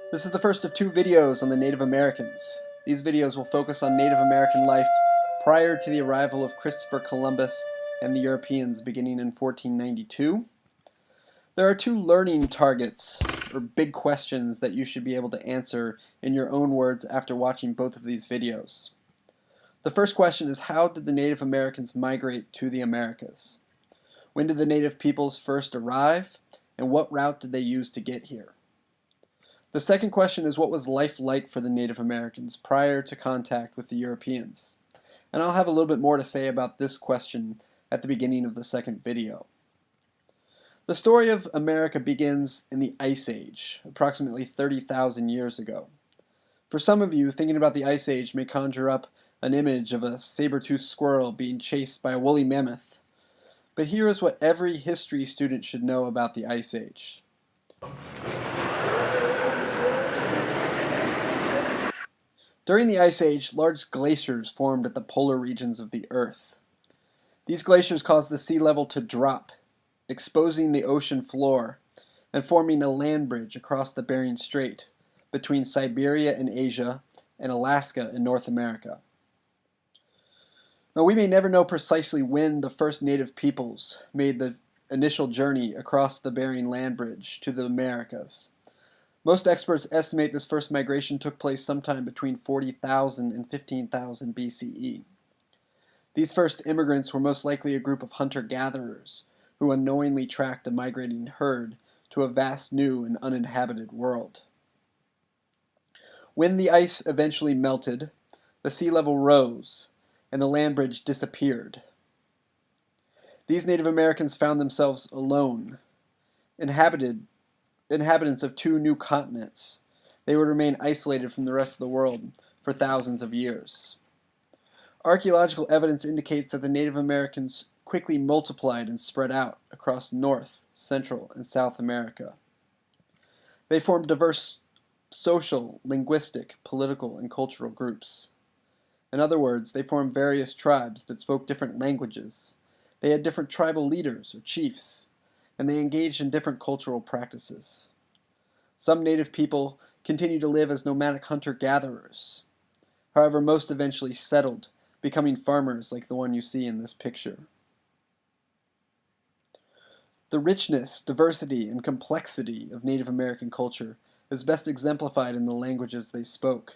This is the first of two videos on the Native Americans. These videos will focus on Native American life prior to the arrival of Christopher Columbus and the Europeans beginning in 1492. There are two learning targets, or big questions, that you should be able to answer in your own words after watching both of these videos. The first question is, how did the Native Americans migrate to the Americas? When did the Native peoples first arrive, and what route did they use to get here? The second question is, what was life like for the Native Americans prior to contact with the Europeans? And I'll have a little bit more to say about this question at the beginning of the second video. The story of America begins in the Ice Age, approximately 30,000 years ago. For some of you, thinking about the Ice Age may conjure up an image of a saber-toothed squirrel being chased by a woolly mammoth. But here is what every history student should know about the Ice Age. During the Ice Age, large glaciers formed at the polar regions of the Earth. These glaciers caused the sea level to drop, exposing the ocean floor and forming a land bridge across the Bering Strait between Siberia in Asia and Alaska in North America. Now, we may never know precisely when the first native peoples made the initial journey across the Bering Land Bridge to the Americas. Most experts estimate this first migration took place sometime between 40,000 and 15,000 BCE. These first immigrants were most likely a group of hunter-gatherers who unknowingly tracked a migrating herd to a vast new and uninhabited world. When the ice eventually melted, the sea level rose and the land bridge disappeared. These Native Americans found themselves alone, inhabitants of two new continents. They would remain isolated from the rest of the world for thousands of years. Archaeological evidence indicates that the Native Americans quickly multiplied and spread out across North, Central, and South America. They formed diverse social, linguistic, political, and cultural groups. In other words, they formed various tribes that spoke different languages. They had different tribal leaders or chiefs, and they engaged in different cultural practices. Some native people continued to live as nomadic hunter-gatherers. However, most eventually settled, becoming farmers like the one you see in this picture. The richness, diversity, and complexity of Native American culture is best exemplified in the languages they spoke.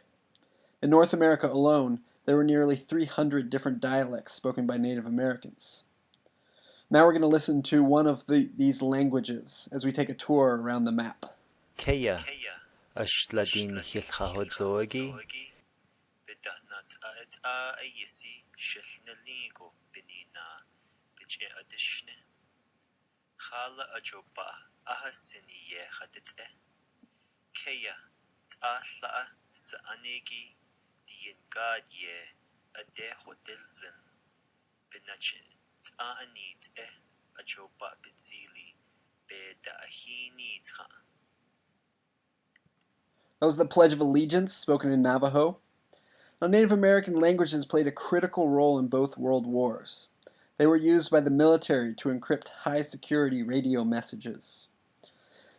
In North America alone, there were nearly 300 different dialects spoken by Native Americans. Now we're going to listen to one of these languages as we take a tour around the map. Kaya ashladin hilchahodzogi بدهنت أت أيسي شلنلينكو بنينا بجي أدشنه خالة أجوبا أهسنية خدته كيا تأثلا سأنيجي دين قادية أديه دلزن بنجي تأنيت أجوبا بتزيلي بدأهيني تخا. That was the Pledge of Allegiance, spoken in Navajo. Now, Native American languages played a critical role in both world wars. They were used by the military to encrypt high-security radio messages.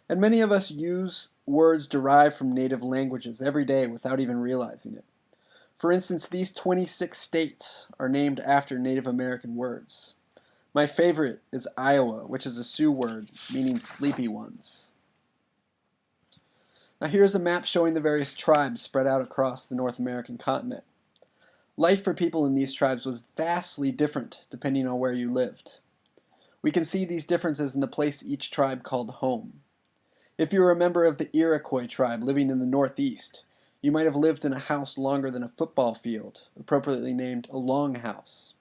And many of us use words derived from native languages every day without even realizing it. For instance, these 26 states are named after Native American words. My favorite is Iowa, which is a Sioux word meaning sleepy ones. Now here's a map showing the various tribes spread out across the North American continent. Life for people in these tribes was vastly different depending on where you lived. We can see these differences in the place each tribe called home. If you were a member of the Iroquois tribe living in the Northeast, you might have lived in a house longer than a football field, appropriately named a longhouse.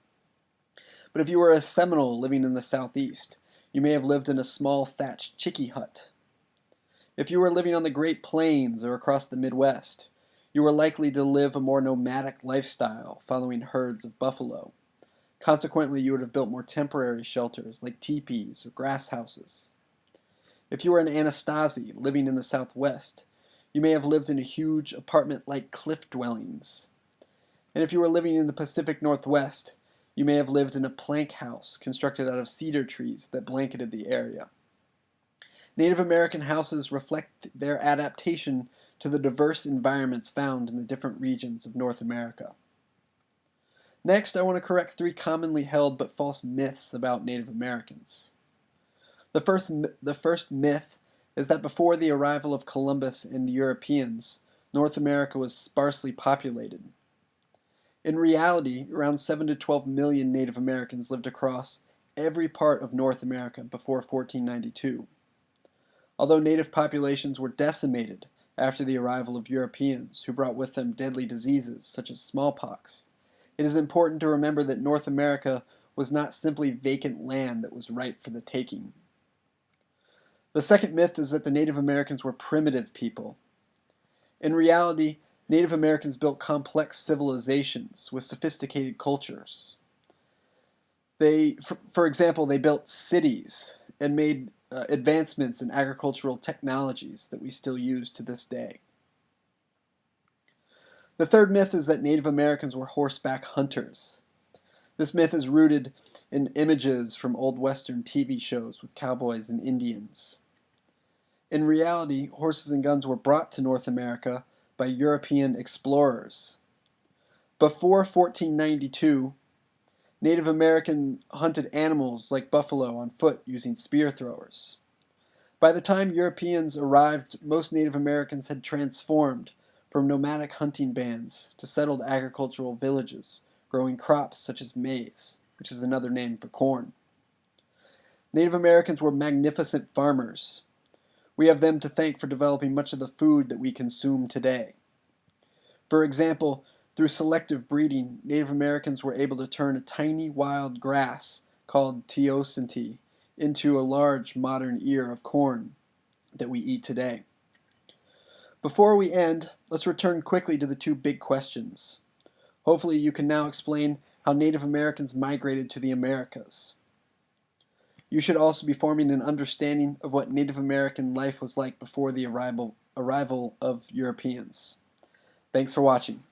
But if you were a Seminole living in the Southeast, you may have lived in a small thatched chickee hut. If you were living on the Great Plains or across the Midwest, you were likely to live a more nomadic lifestyle, following herds of buffalo. Consequently, you would have built more temporary shelters like teepees or grass houses. If you were an Anasazi living in the Southwest, you may have lived in a huge apartment-like cliff dwellings. And if you were living in the Pacific Northwest, you may have lived in a plank house constructed out of cedar trees that blanketed the area. Native American houses reflect their adaptation to the diverse environments found in the different regions of North America. Next, I want to correct 3 commonly held but false myths about Native Americans. The first myth is that before the arrival of Columbus and the Europeans, North America was sparsely populated. In reality, around 7 to 12 million Native Americans lived across every part of North America before 1492. Although native populations were decimated after the arrival of Europeans, who brought with them deadly diseases such as smallpox, it is important to remember that North America was not simply vacant land that was ripe for the taking. The second myth is that the Native Americans were primitive people. In reality, Native Americans built complex civilizations with sophisticated cultures. For example, they built cities and made advancements in agricultural technologies that we still use to this day. The third myth is that Native Americans were horseback hunters. This myth is rooted in images from old Western TV shows with cowboys and Indians. In reality, horses and guns were brought to North America by European explorers. Before 1492, Native Americans hunted animals like buffalo on foot using spear throwers. By the time Europeans arrived, most Native Americans had transformed from nomadic hunting bands to settled agricultural villages, growing crops such as maize, which is another name for corn. Native Americans were magnificent farmers. We have them to thank for developing much of the food that we consume today. For example, through selective breeding, Native Americans were able to turn a tiny wild grass called teosinte into a large modern ear of corn that we eat today. Before we end, let's return quickly to the 2 big questions. Hopefully you can now explain how Native Americans migrated to the Americas. You should also be forming an understanding of what Native American life was like before the arrival of Europeans. Thanks for watching.